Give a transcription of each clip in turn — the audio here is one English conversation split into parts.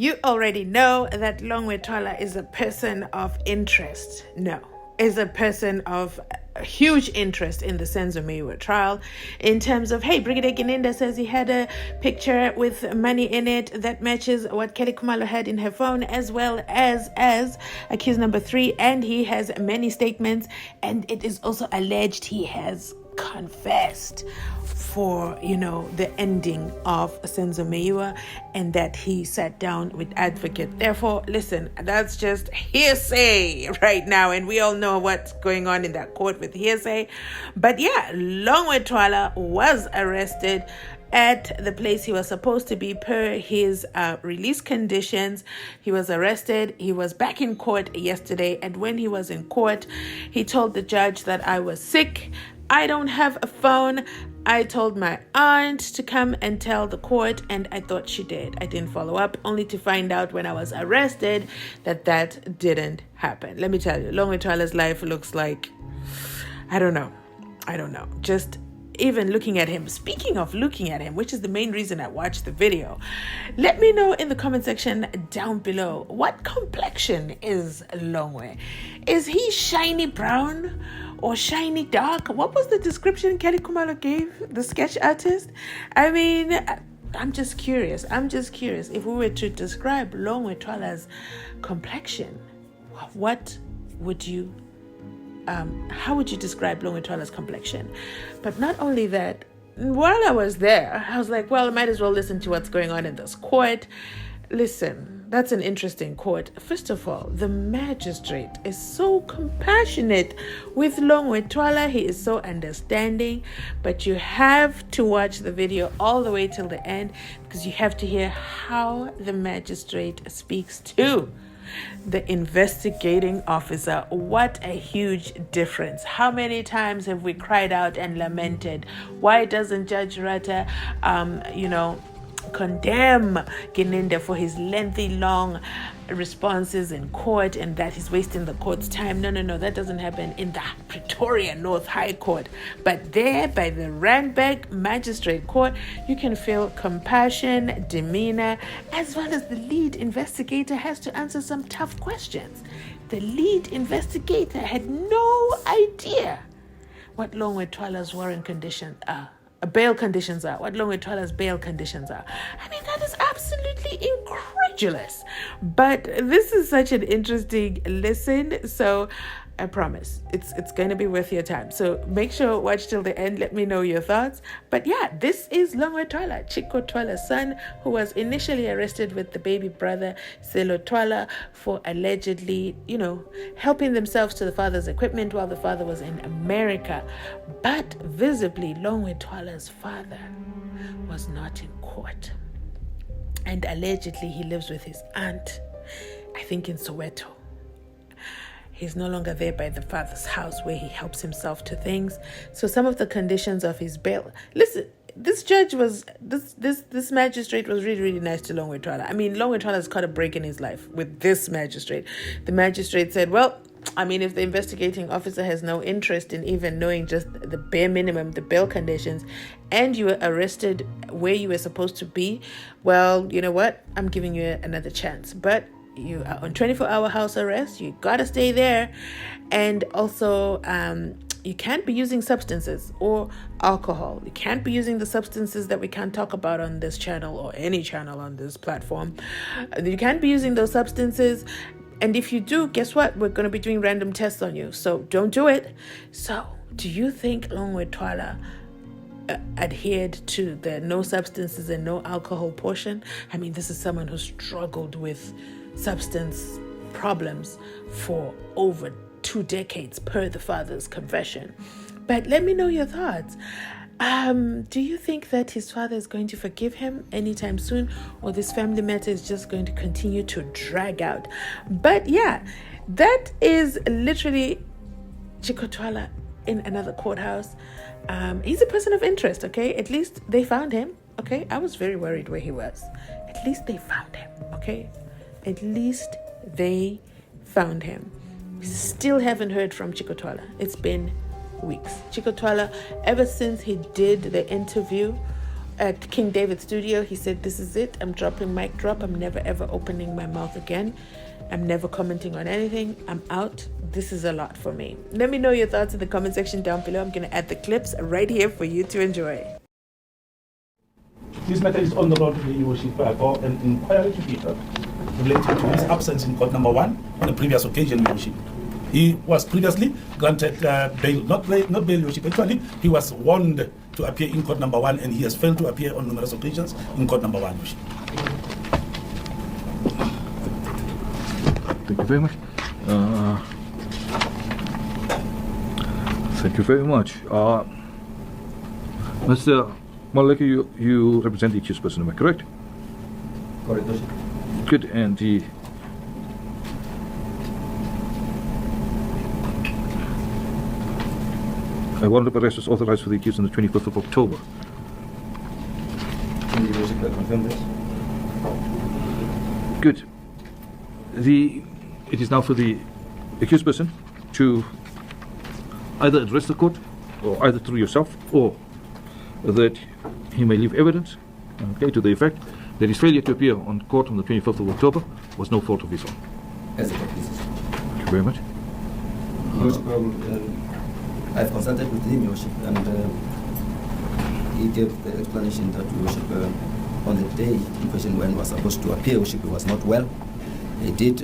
You already know that Longwe Twala is a person of interest. No, is a person of huge interest in the SENZO MEYIWA trial in terms of, hey, Brigadier Gininda says he had a picture with money in it that matches what Kelly Khumalo had in her phone, as well as accused number 3, and he has many statements, and it is also alleged he has confessed for the ending of SENZO MEYIWA, and that he sat down with advocate. Therefore, listen, that's just hearsay right now, and we all know what's going on in that court with hearsay. But yeah, Longwe Twala was arrested at the place he was supposed to be per his release conditions. He was arrested. He was back in court yesterday, and when he was in court, he told the judge that I was sick. I don't have a phone. I told my aunt to come and tell the court, and I thought she did. I didn't follow up, only to find out when I was arrested that didn't happen. Let me tell you, Longwe Twala's life looks like, I don't know. Just even looking at him. Speaking of looking at him, which is the main reason I watched the video, let me know in the comment section down below, what complexion is Longwe? Is he shiny brown or shiny dark? What was the description Kelly Khumalo gave the sketch artist? I mean, I'm just curious. If we were to describe Longwe Twala's complexion, what would you how would you describe Longwe Twala's complexion? But not only that, while I was there, I was like, well, I might as well listen to what's going on in this court. Listen, that's an interesting court. First of all, the magistrate is so compassionate with Longwe Twala. He is so understanding, but you have to watch the video all the way till the end, because you have to hear how the magistrate speaks to the investigating officer. What a huge difference. How many times have we cried out and lamented, why doesn't Judge Rata condemn Gininda for his lengthy, long responses in court, and that he's wasting the court's time? No, that doesn't happen in the Pretoria North High Court. But there, by the Randburg Magistrate Court, you can feel compassion, demeanor, as well as the lead investigator has to answer some tough questions. The lead investigator had no idea what Longwe Twala's warrant conditions are. Bail conditions are, what Longwe Twala's bail conditions are. I mean, that is absolutely incredulous. But this is such an interesting listen, so I promise it's going to be worth your time. So make sure watch till the end. Let me know your thoughts. But yeah, this is Longwe Twala, Chico Twala's son, who was initially arrested with the baby brother Selo Twala for allegedly, helping themselves to the father's equipment while the father was in America. But visibly, Longwe Twala's father was not in court, and allegedly he lives with his aunt, I think in Soweto. He's no longer there by the father's house where he helps himself to things. So some of the conditions of his bail. Listen, this magistrate was really, really nice to Longwe Twala. I mean, Longwe Twala has caught a break in his life with this magistrate. The magistrate said, well, I mean, if the investigating officer has no interest in even knowing just the bare minimum, the bail conditions, and you were arrested where you were supposed to be, well, you know what? I'm giving you another chance. But you are on 24-hour house arrest. You gotta stay there. And also, you can't be using substances or alcohol. You can't be using the substances that we can't talk about on this channel or any channel on this platform. You can't be using those substances. And if you do, guess what? We're going to be doing random tests on you. So don't do it. So do you think Longwe Twala adhered to the no substances and no alcohol portion? I mean, this is someone who struggled with substance problems for over 2 decades per the father's confession. But let me know your thoughts. Do you think that his father is going to forgive him anytime soon, or this family matter is just going to continue to drag out? But yeah, that is literally Chico Twala in another courthouse. He's a person of interest, okay? At least they found him, okay? I was very worried where he was. At least they found him, okay? At least they found him. Still haven't heard from Chico Twala. It's been weeks. Chico Twala, ever since he did the interview at King David Studio. He said, this is it. I'm dropping mic drop. I'm never ever opening my mouth again. I'm never commenting on anything. I'm out. This is a lot for me. Let me know your thoughts in the comment section down below. I'm going to add the clips right here for you to enjoy. This matter is on the road to the Worship for an inquiry to be heard related to his absence in court number 1 on a previous occasion, Your Worship. He was previously granted bail, not bail, Your Worship. Actually, he was warned to appear in court number 1, and he has failed to appear on numerous occasions in court number 1, Your Worship. Thank you very much. Thank you very much. Mr. Malaki, you represent the accused person, am I correct? Correct, Your Worship. Good, and the a warrant of arrest was authorized for the accused on the 25th of October. Can Your Worship confirm this? Good. It is now for the accused person to either address the court, or either through yourself, or that he may leave evidence, okay, to the effect that his failure to appear on court on the 25th of October was no fault of his own. As the court pleases. Thank you very much. Your Worship, I've consulted with him, Your Worship, and he gave the explanation that, Your Worship, on the day in question when he was supposed to appear, Your Worship, he was not well. He did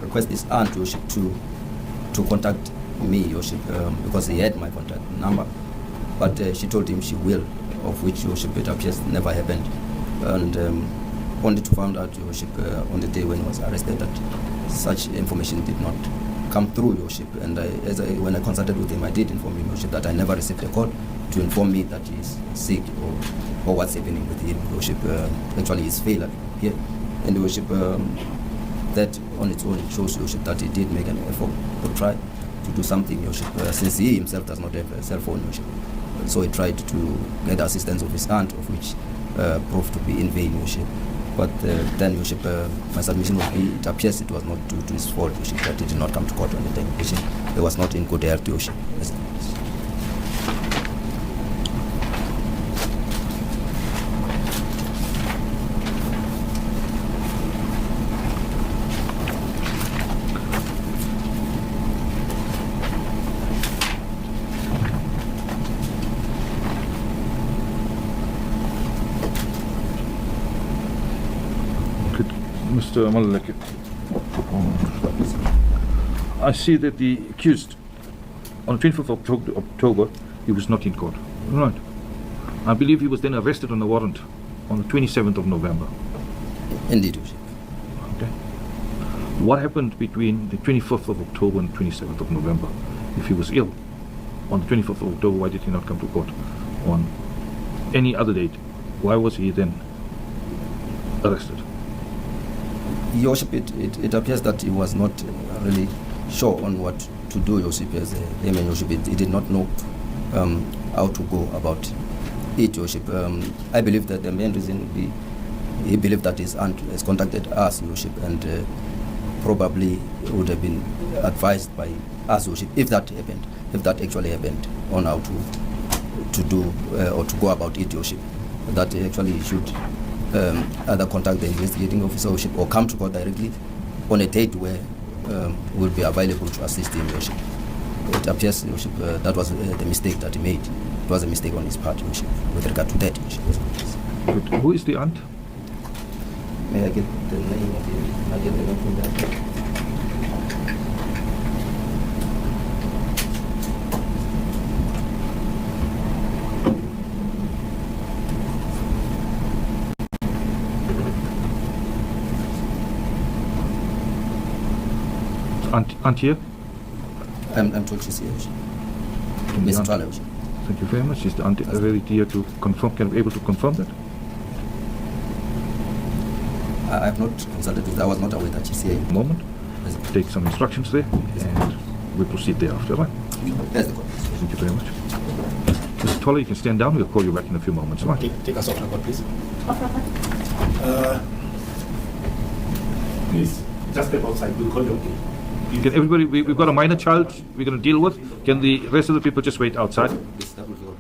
request his aunt, Your Worship, to contact me, Your Worship, because he had my contact number. But she told him she will, of which, Your Worship, it appears never happened. And only to find out, Your Worship, on the day when he was arrested, that such information did not come through, Your Worship. And when I consulted with him, I did inform him, Your Worship, that I never received a call to inform me that he's sick or what's happening with him, Your Worship. Actually, his failure here. And, Your Worship, that on its own shows, Your Worship, that he did make an effort to try to do something, Your Worship, since he himself does not have a cell phone, Your Worship. So he tried to get the assistance of his aunt, of which proved to be in vain, Your Worship. But then, Your Worship, my submission would be, it appears it was not due to his fault, Your Worship, that he did not come to court on the time. He was not in good health, Your Worship. Yes. Mr. Malaki, I see that the accused, on the 25th of October, he was not in court. Right. I believe he was then arrested on a warrant on the 27th of November. Indeed, Your Worship. Okay. What happened between the 25th of October and 27th of November? If he was ill on the 25th of October, why did he not come to court on any other date? Why was he then arrested? Your Worship, it appears that he was not really sure on what to do, Your Worship, as a layman, Your Worship. He did not know how to go about it, Your Worship. I believe that the main reason would be he believed that his aunt has contacted us, Your Worship, and probably would have been advised by us, Your Worship, if that happened, if that actually happened, on how to do or to go about it, Your Worship. That actually he should either contact the investigating officer, Your Worship, or come to court directly on a date where will be available to assist him, Your Worship. It appears, Your Worship, that was the mistake that he made. It was a mistake on his part, Your Worship, with regard to that, Your Worship. Good. Who is the aunt? May I get the name of the, I get the name from that? Aunt here? I'm told she's here. Ms. Twala. Thank you very much. Is the aunt ready here to confirm? Can we able to confirm that? I have not consulted with her. I was not aware that she's here. Moment. Take some instructions there, and we'll proceed thereafter, right? Yes, the court. Thank you very much. Mr. Twala, you can stand down. We'll call you back in a few moments, right? Take us off record, please. Please, just step outside. We'll call you, okay? Can everybody, we've got a minor child we're going to deal with. Can the rest of the people just wait outside? Yes, that will be all.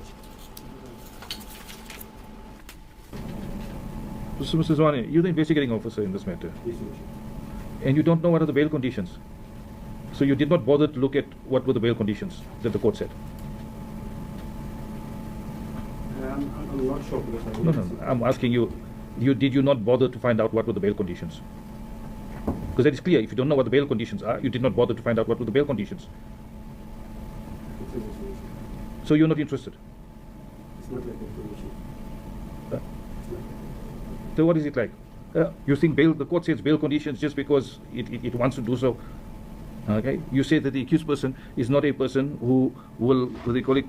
So, Mr. Zwane, you're the investigating officer in this matter, Yes, Your Worship. and you don't know what are the bail conditions. So you did not bother to look at what were the bail conditions that the court said. I'm not sure because I No, didn't no, see- I'm asking you, did you not bother to find out what were the bail conditions? Because that is clear. If you don't know what the bail conditions are, you did not bother to find out what were the bail conditions. It says it's Your Worship. So you're not interested. It's not like that, Your Worship. Uh, It's not like that. So what is it like? You think bail? The court says bail conditions just because it wants to do so. Okay. You say that the accused person is not a person who will, what they call it,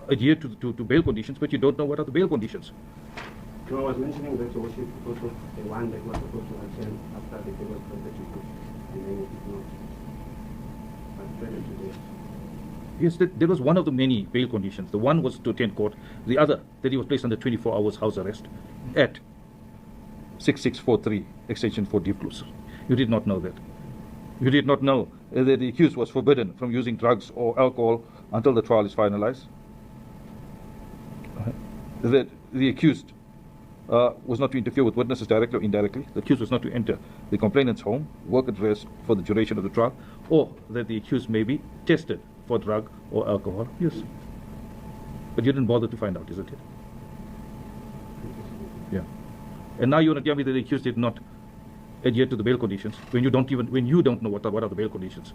adhere to bail conditions, but you don't know what are the bail conditions. No, I was mentioning that, Your Worship, because of the one that was supposed to attend after the day was granted to court, and then it did not. But better today. Yes, there was one of the many bail conditions. The one was to attend court. The other, that he was placed under 24 hours house arrest at 6643 extension 4 deep close. You did not know that. You did not know that the accused was forbidden from using drugs or alcohol until the trial is finalized. That the accused was not to interfere with witnesses directly or indirectly. The accused was not to enter the complainant's home, work address for the duration of the trial, or that the accused may be tested for drug or alcohol use. But you didn't bother to find out, isn't it? Yeah. And now you want to tell me that the accused did not adhere to the bail conditions when you don't know what are the bail conditions.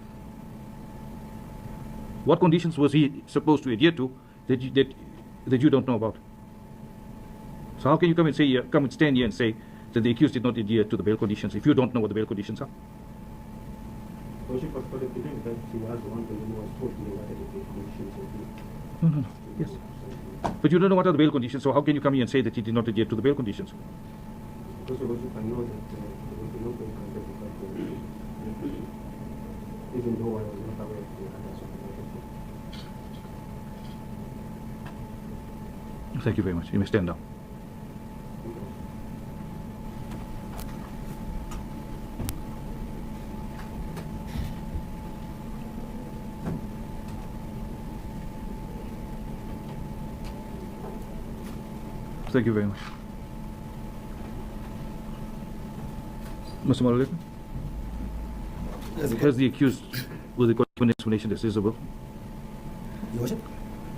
What conditions was he supposed to adhere to that you don't know about? So how can you come and stand here and say that the accused did not adhere to the bail conditions if you don't know what the bail conditions are? Your Worship, was for the belief that he was the one who was told to what are the conditions of the... No. Yes. But you don't know what are the bail conditions, so how can you come here and say that he did not adhere to the bail conditions? Because, Your Worship, I know that there was no way granted to court, even though I was not aware of the others of the matter. Thank you very much. You may stand down. Thank you very much. Mr. Maluleka, has the accused, will the court give an explanation that's reasonable? Your Worship?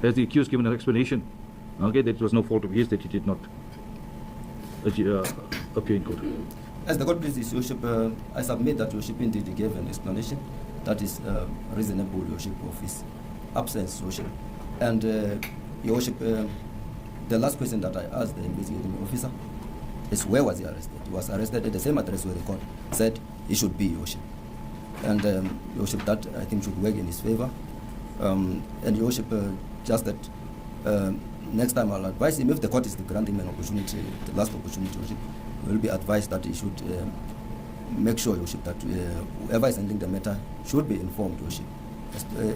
Has the accused given an explanation, okay, that it was no fault of his that he did not appear in court? As the court pleases, Your Worship, I submit that Your Worship indeed gave an explanation that is reasonable, Your Worship, of his absence, Your Worship. And Your Worship, the last question that I asked the investigating officer is where was he arrested? He was arrested at the same address where the court said he should be, Your Worship. And Your Worship, that I think should work in his favor. And Your Worship, just that next time I'll advise him, if the court is to grant him an opportunity, the last opportunity, Your Worship, will be advised that he should make sure, Your Worship, that whoever is handling the matter should be informed, Your Worship.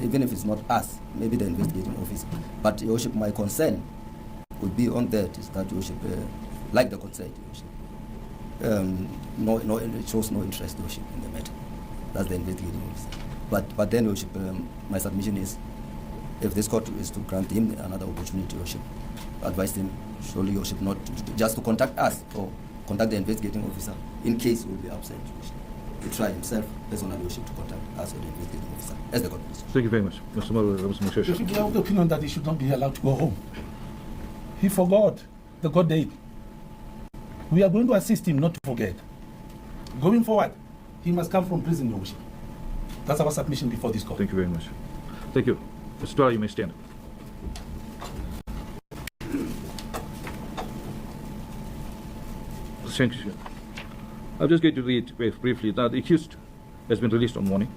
Even if it's not us, maybe the investigating officer. But Your Worship, my concern would be on that is that Your Worship, like the court said, Your Worship, it shows no interest, Your Worship, in the matter. That's the investigating officer. But then, Your Worship, my submission is, if this court is to grant him another opportunity, Your Worship, advise him, surely, Your Worship, not just to contact us or contact the investigating officer in case he will be absent, Your Worship. To try himself, personally, Your Worship, to contact us or the investigating officer, as the court pleases. Thank you very much. Mr. Maluleka, Mr. You Moshoeshoe. should have the opinion that he should not be allowed to go home. He forgot the court date. We are going to assist him not to forget. Going forward, he must come from prison, Your Worship. That's our submission before this court. Thank you very much. Thank you. Mr. Twala, you may stand. Thank you. I'm just going to read very briefly. Now, the accused has been released on warning.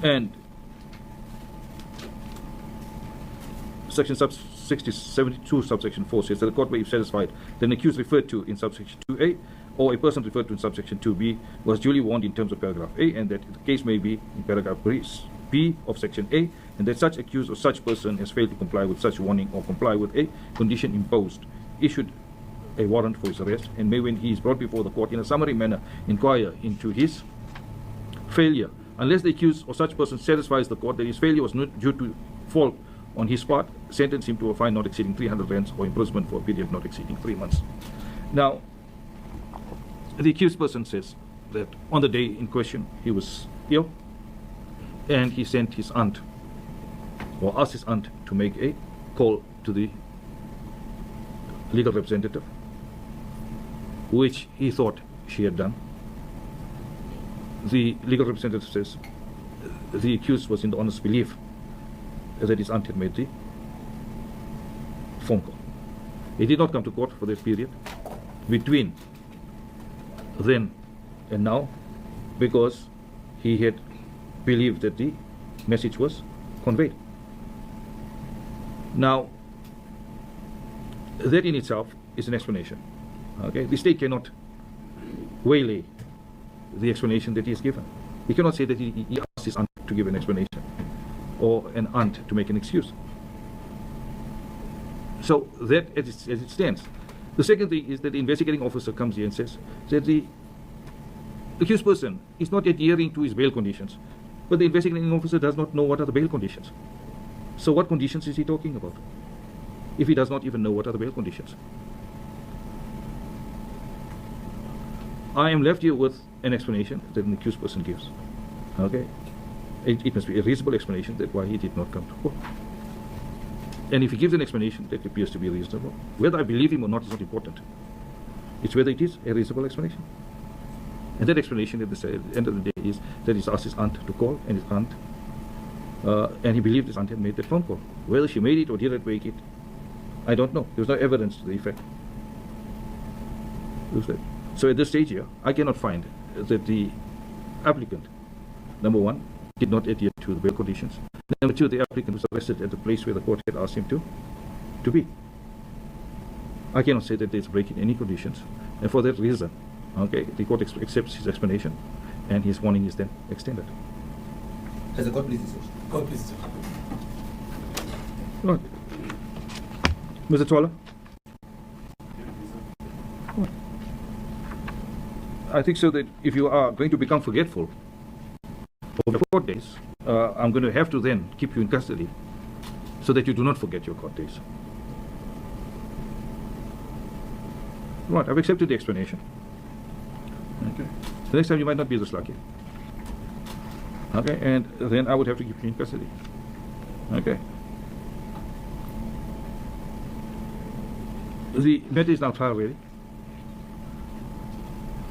And Section 72, subsection 4 says that the court may, if satisfied, then the accused referred to in subsection 2A or a person referred to in subsection 2B was duly warned in terms of paragraph A, and that the case may be in paragraph B of section A, and that such accused or such person has failed to comply with such warning or comply with a condition imposed, issued a warrant for his arrest, and may, when he is brought before the court in a summary manner, inquire into his failure, unless the accused or such person satisfies the court that his failure was not due to fault on his part, sentence him to a fine not exceeding 300 rands or imprisonment for a period not exceeding 3 months. Now, the accused person says that on the day in question he was ill, and he sent his aunt, or asked his aunt, to make a call to the legal representative, which he thought she had done. The legal representative says the accused was in the honest belief that his aunt had made the phone call. He did not come to court for that period between then and now, because he had believed that the message was conveyed. Now, that in itself is an explanation. Okay, the state cannot waylay the explanation that he has given. He cannot say that he asked his aunt to give an explanation, or an aunt to make an excuse. So that as it stands. The second thing is that the investigating officer comes here and says that the accused person is not adhering to his bail conditions, but the investigating officer does not know what are the bail conditions. So what conditions is he talking about, if he does not even know what are the bail conditions? I am left here with an explanation that an accused person gives. Okay, it must be a reasonable explanation that why he did not come to court. And if he gives an explanation that appears to be reasonable, whether I believe him or not is not important. It's whether it is a reasonable explanation. And that explanation at the end of the day is that he's asked his aunt to call, and his aunt, and he believed his aunt had made that phone call. Whether she made it or didn't make it, I don't know. There's no evidence to the effect. So at this stage here, I cannot find that the applicant, number one, did not adhere to the bail conditions. Number two, the applicant was arrested at the place where the court had asked him to be. I cannot say that there's breaking any conditions, and for that reason, okay, the court accepts his explanation, and his warning is then extended. Has the court please? God please. Right. Mr. Twala? I think so that if you are going to become forgetful of your court days, I'm going to have to then keep you in custody so that you do not forget your court days. Right, I've accepted the explanation. Okay. The next time you might not be this lucky. Okay, and then I would have to keep you in custody. Okay. The matter is now trial ready.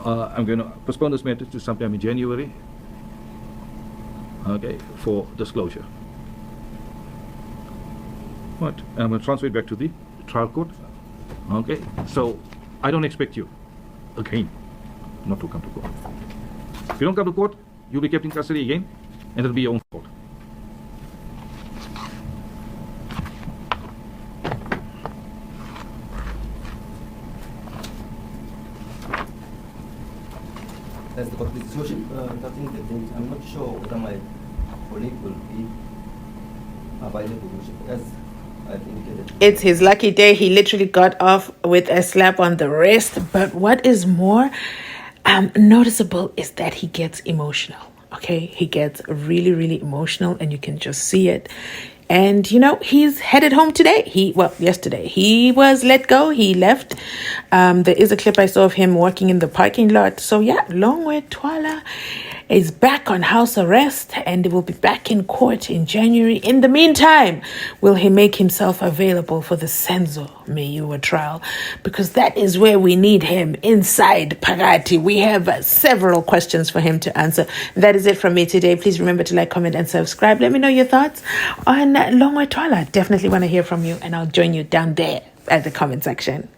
I'm going to postpone this matter to sometime in January, okay, for disclosure. Right, I'm going to transfer it back to the trial court. Okay, so I don't expect you, again, not to come to court. If you don't come to court, you'll be kept in custody again, and it'll be your own fault. As the court please. Regarding the date, I'm not sure whether my colleague will be available, as I've indicated. It's his lucky day. He literally got off with a slap on the wrist. But what is more noticeable is that he gets emotional. Okay, he gets really, really emotional, and you can just see it. And, you know, he's headed home today. Yesterday. He was let go. He left. There is a clip I saw of him walking in the parking lot. So, yeah, Longwe Twala is back on house arrest, and will be back in court in January. In the meantime, will he make himself available for the SENZO MEYIWA trial? Because that is where we need him, inside Pagati. We have several questions for him to answer. That is it from me today. Please remember to like, comment, and subscribe. Let me know your thoughts on Longwe Twala. Definitely want to hear from you, and I'll join you down there at the comment section.